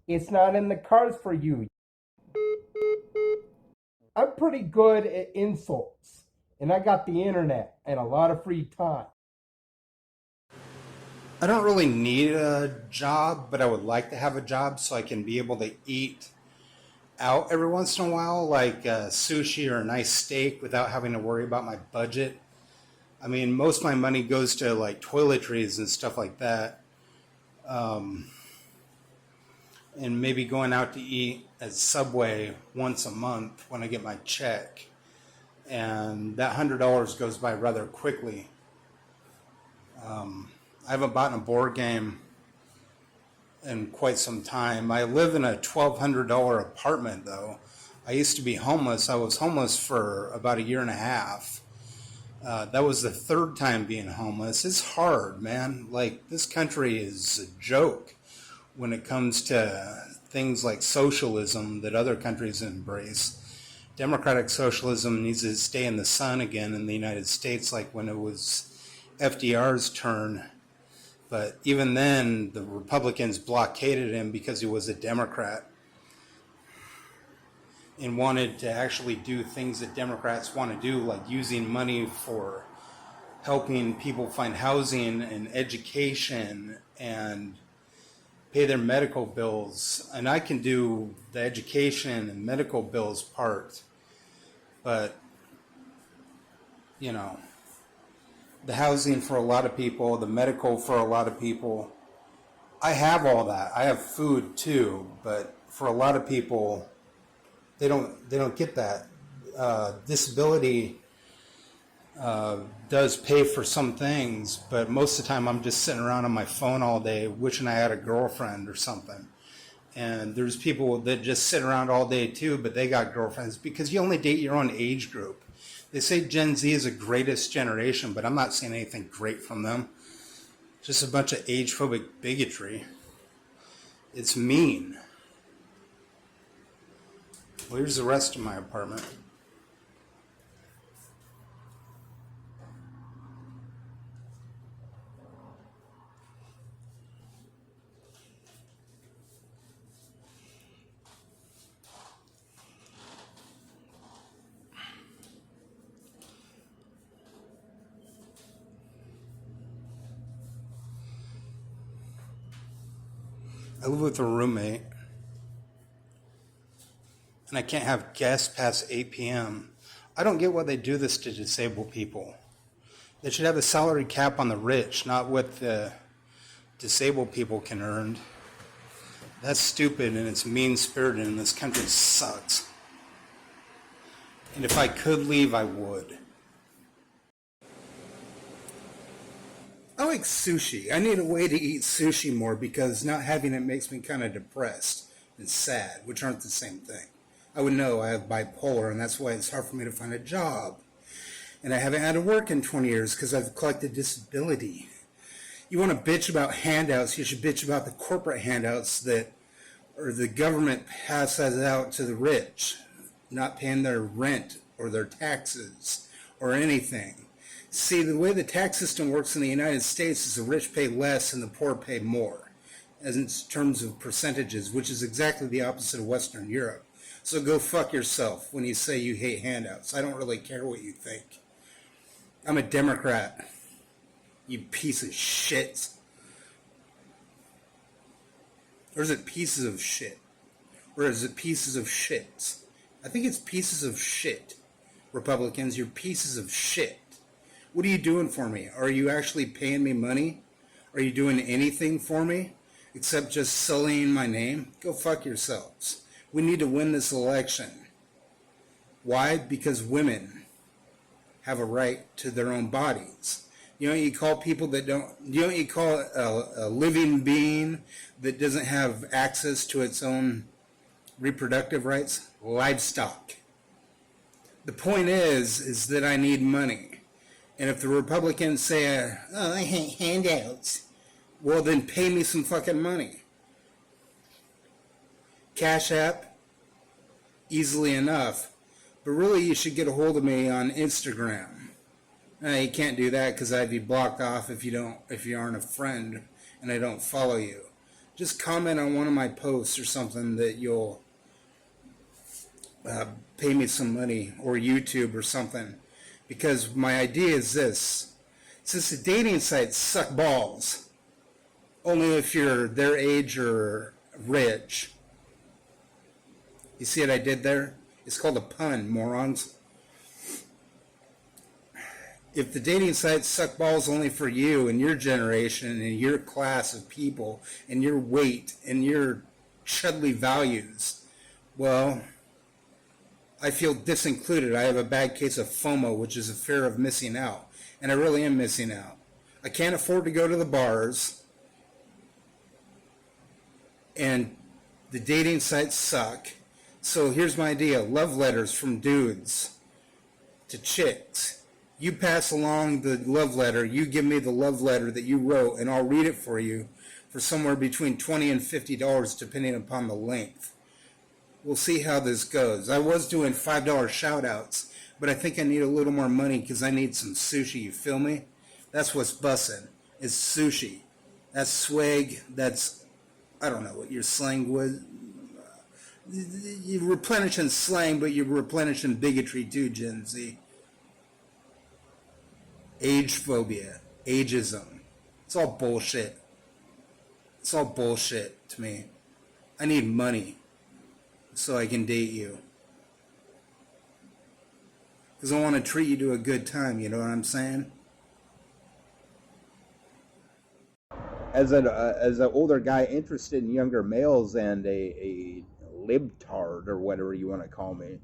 It's not in the cards for you. I'm pretty good at insults, and I got the internet and a lot of free time. I don't really need a job, but I would like to have a job so I can be able to eat out every once in a while, like sushi or a nice steak without having to worry about my budget. I mean, most of my money goes to like toiletries and stuff like that. Um, and maybe going out to eat at Subway once a month when I get my check. And that $100 goes by rather quickly. I haven't bought a board game in quite some time. I live in a $1,200 apartment, though. I used to be homeless. I was homeless for about a year and a half. That was the third time being homeless. It's hard, man. Like, this country is a joke when it comes to things like socialism that other countries embrace. Democratic socialism needs to stay in the sun again in the United States, like when it was FDR's turn. But even then, the Republicans blockaded him because he was a Democrat and wanted to actually do things that Democrats want to do, like using money for helping people find housing and education and pay their medical bills. And I can do the education and medical bills part, but, you know, the housing for a lot of people, the medical for a lot of people, I have all that. I have food too, but for a lot of people, they don't get that. Disability does pay for some things, but most of the time I'm just sitting around on my phone all day wishing I had a girlfriend or something. And there's people that just sit around all day too, but they got girlfriends because you only date your own age group. They say Gen Z is the greatest generation, but I'm not seeing anything great from them. Just a bunch of age-phobic bigotry. It's mean. Well, here's the rest of my apartment. I live with a roommate, and I can't have guests past 8 p.m. I don't get why they do this to disabled people. They should have a salary cap on the rich, not what the disabled people can earn. That's stupid and it's mean-spirited, and this country sucks. And if I could leave, I would. I like sushi. I need a way to eat sushi more because not having it makes me kind of depressed and sad, which aren't the same thing. I would know I have bipolar, and that's why it's hard for me to find a job. And I haven't had to work in 20 years because I've collected disability. You want to bitch about handouts, you should bitch about the corporate handouts that or the government passes out to the rich, not paying their rent or their taxes or anything. See, the way the tax system works in the United States is the rich pay less and the poor pay more, as in terms of percentages, which is exactly the opposite of Western Europe. So go fuck yourself when you say you hate handouts. I don't really care what you think. I'm a Democrat, you piece of shit. Or is it pieces of shit? Or is it pieces of shit? I think it's pieces of shit. Republicans, you're pieces of shit. What are you doing for me? Are you actually paying me money? Are you doing anything for me except just sullying my name? Go fuck yourselves. We need to win this election. Why? Because women have a right to their own bodies. You know, you call people that don't, you know, you call a living being that doesn't have access to its own reproductive rights? Livestock. The point is that I need money. And if the Republicans say, oh, I hate handouts, well, then pay me some fucking money. Cash App, easily enough. But really, you should get a hold of me on Instagram. You can't do that because I'd be blocked off if you aren't a friend and I don't follow you. just comment on one of my posts or something that you'll pay me some money, or YouTube or something. Because my idea is this: since the dating sites suck balls, only if you're their age or rich. You see what I did there? It's called a pun, morons. If the dating sites suck balls only for you and your generation and your class of people and your weight and your chudly values, well, I feel disincluded. I have a bad case of FOMO, which is a fear of missing out. And I really am missing out. I can't afford to go to the bars. And the dating sites suck. So here's my idea: love letters from dudes to chicks. You pass along the love letter, you give me the love letter that you wrote, and I'll read it for you for somewhere between $20 and $50, depending upon the length. We'll see how this goes. I was doing $5 shout outs, but I think I need a little more money because I need some sushi, you feel me? That's what's bussin', is sushi. That's swag, that's, I don't know what your slang was. You're replenishing slang, but you're replenishing bigotry too, Gen Z. Age phobia, ageism. It's all bullshit. It's all bullshit to me. I need money so I can date you. Because I want to treat you to a good time, you know what I'm saying? As an older guy interested in younger males and a libtard or whatever you want to call me,